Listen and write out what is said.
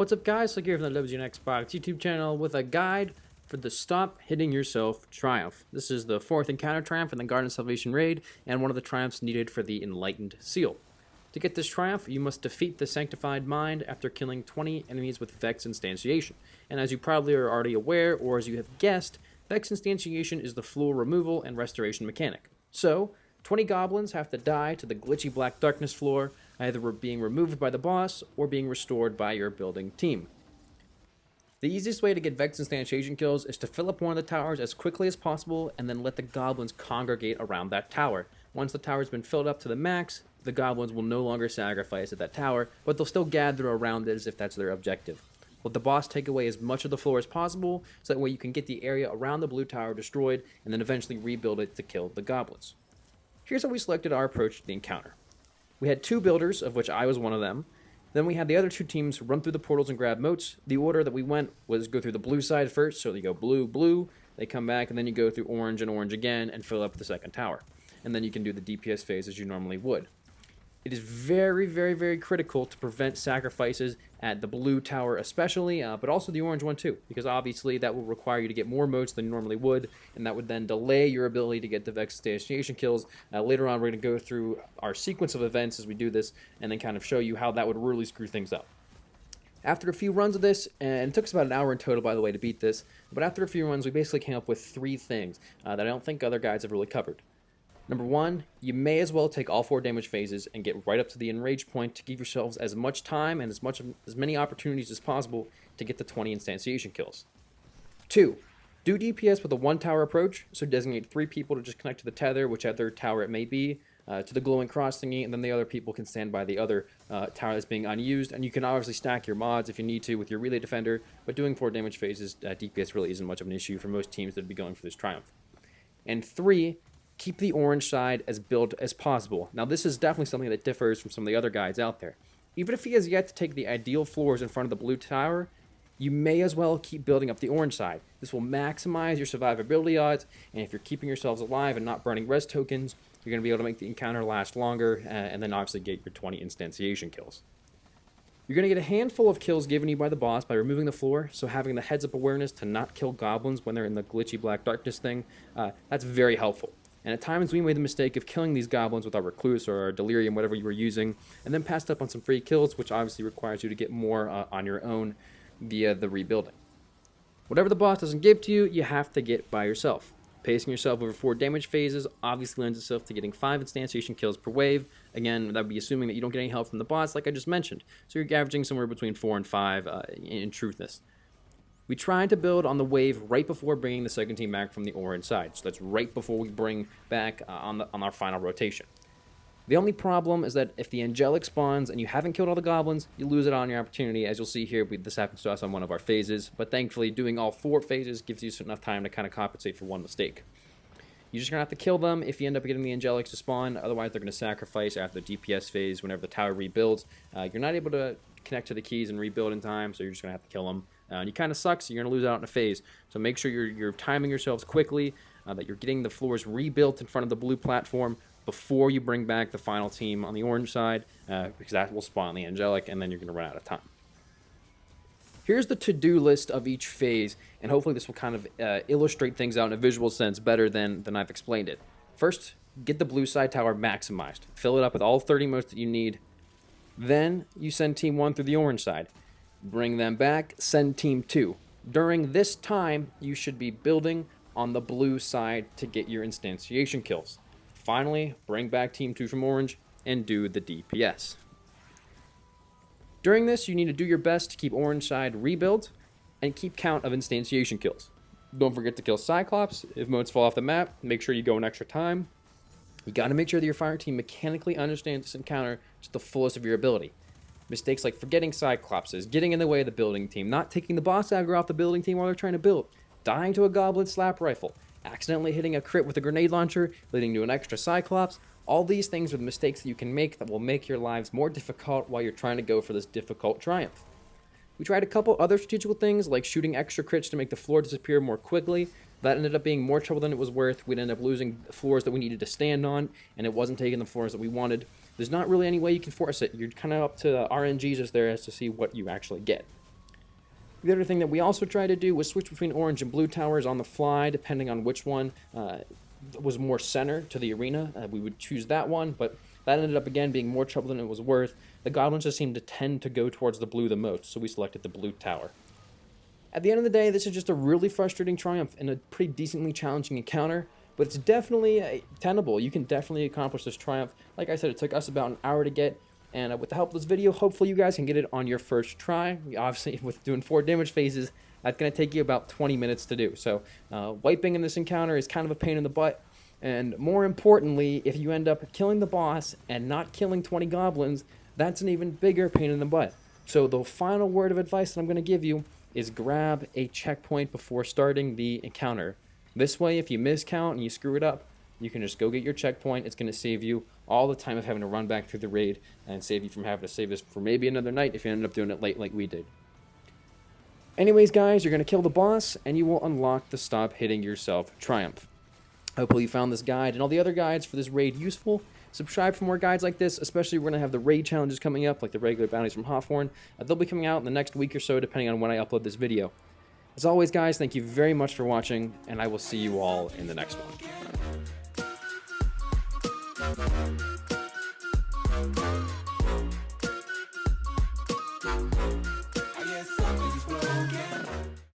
What's up, guys? Like here from the Xbox YouTube channel with a guide for the Stop Hitting Yourself Triumph. This is the fourth encounter triumph in the Garden of Salvation raid, and one of the triumphs needed for the Enlightened Seal. To get this triumph, you must defeat the Sanctified Mind after killing 20 enemies with Vex Instantiation. And as you probably are already aware, or as you have guessed, Vex Instantiation is the floor removal and restoration mechanic. So, 20 goblins have to die to the glitchy black darkness floor, either being removed by the boss or being restored by your building team. The easiest way to get Vex Instantiation kills is to fill up one of the towers as quickly as possible and then let the goblins congregate around that tower. Once the tower's been filled up to the max, the goblins will no longer sacrifice at that tower, but they'll still gather around it as if that's their objective. Let the boss take away as much of the floor as possible, so that way you can get the area around the blue tower destroyed and then eventually rebuild it to kill the goblins. Here's how we selected our approach to the encounter. We had two builders, of which I was one of them. Then we had the other two teams run through the portals and grab moats. The order that we went was go through the blue side first, so you go blue, blue, they come back, and then you go through orange and orange again and fill up the second tower. And then you can do the DPS phase as you normally would. It is very, very, very critical to prevent sacrifices at the blue tower especially, but also the orange one too, because obviously that will require you to get more moats than you normally would, and that would then delay your ability to get the Vex Instantiation kills. Later on, we're going to go through our sequence of events as we do this, and then kind of show you how that would really screw things up. After a few runs of this, and it took us about an hour in total, by the way, to beat this, but after a few runs, we basically came up with three things that I don't think other guides have really covered. Number one, you may as well take all 4 damage phases and get right up to the enrage point to give yourselves as much time and as many opportunities as possible to get the 20 instantiation kills. 2, do DPS with a 1-tower approach, so designate 3 people to just connect to the tether, whichever tower it may be, to the glowing cross thingy, and then the other people can stand by the other tower that's being unused, and you can obviously stack your mods if you need to with your relay defender, but doing 4 damage phases, DPS really isn't much of an issue for most teams that would be going for this triumph. And 3, keep the orange side as built as possible. Now, this is definitely something that differs from some of the other guides out there. Even if he has yet to take the ideal floors in front of the blue tower, you may as well keep building up the orange side. This will maximize your survivability odds, and if you're keeping yourselves alive and not burning res tokens, you're going to be able to make the encounter last longer, and then obviously get your 20 instantiation kills. You're going to get a handful of kills given you by the boss by removing the floor, so having the heads-up awareness to not kill goblins when they're in the glitchy black darkness thing, that's very helpful. And at times we made the mistake of killing these goblins with our recluse or our delirium, whatever you were using, and then passed up on some free kills, which obviously requires you to get more on your own via the rebuilding. Whatever the boss doesn't give to you, you have to get by yourself. Pacing yourself over 4 damage phases obviously lends itself to getting 5 instantiation kills per wave. Again, that would be assuming that you don't get any help from the boss, like I just mentioned. So you're averaging somewhere between 4 and 5 in truthness. We tried to build on the wave right before bringing the second team back from the orange side. So that's right before we bring back on our final rotation. The only problem is that if the angelic spawns and you haven't killed all the goblins, you lose it on your opportunity. As you'll see here, this happens to us on one of our phases. But thankfully, doing all 4 phases gives you enough time to kind of compensate for one mistake. You're just going to have to kill them if you end up getting the angelics to spawn. Otherwise, they're going to sacrifice after the DPS phase whenever the tower rebuilds. You're not able to connect to the keys and rebuild in time, so you're just going to have to kill them. And it kind of sucks, so you're going to lose out in a phase. So make sure you're timing yourselves quickly, that you're getting the floors rebuilt in front of the blue platform before you bring back the final team on the orange side, because that will spawn the angelic, and then you're going to run out of time. Here's the to-do list of each phase, and hopefully this will kind of illustrate things out in a visual sense better than I've explained it. First, get the blue side tower maximized. Fill it up with all 30 moats that you need. Then you send Team 1 through the orange side. Bring them back, send Team 2. During this time, you should be building on the blue side to get your instantiation kills. Finally, bring back Team 2 from orange and do the DPS. During this, you need to do your best to keep orange side rebuilt and keep count of instantiation kills. Don't forget to kill Cyclops. If moats fall off the map, make sure you go an extra time. You got to make sure that your fire team mechanically understands this encounter to the fullest of your ability. Mistakes like forgetting Cyclopses, getting in the way of the building team, not taking the boss aggro off the building team while they're trying to build, dying to a goblin slap rifle, accidentally hitting a crit with a grenade launcher, leading to an extra Cyclops. All these things are the mistakes that you can make that will make your lives more difficult while you're trying to go for this difficult triumph. We tried a couple other strategical things, like shooting extra crits to make the floor disappear more quickly. That ended up being more trouble than it was worth. We'd end up losing floors that we needed to stand on, and it wasn't taking the floors that we wanted. There's not really any way you can force it. You're kind of up to RNGs as there as to see what you actually get. The other thing that we also tried to do was switch between orange and blue towers on the fly, depending on which one was more center to the arena. We would choose that one, but that ended up again being more trouble than it was worth. The goblins just seemed to tend to go towards the blue the most, so we selected the blue tower. At the end of the day, this is just a really frustrating triumph and a pretty decently challenging encounter, but it's definitely tenable. You can definitely accomplish this triumph. Like I said, it took us about an hour to get, and with the help of this video, hopefully you guys can get it on your first try. Obviously, with doing 4 damage phases, that's going to take you about 20 minutes to do. So wiping in this encounter is kind of a pain in the butt. And more importantly, if you end up killing the boss and not killing 20 goblins, that's an even bigger pain in the butt. So the final word of advice that I'm going to give you is grab a checkpoint before starting the encounter. This way, if you miscount and you screw it up, you can just go get your checkpoint. It's going to save you all the time of having to run back through the raid and save you from having to save this for maybe another night if you end up doing it late like we did. Anyways, guys, you're going to kill the boss and you will unlock the Stop Hitting Yourself triumph. Hopefully you found this guide and all the other guides for this raid useful. Subscribe for more guides like this, especially we're going to have the raid challenges coming up, like the regular bounties from Hawthorne. They'll be coming out in the next week or so, depending on when I upload this video. As always, guys, thank you very much for watching, and I will see you all in the next one.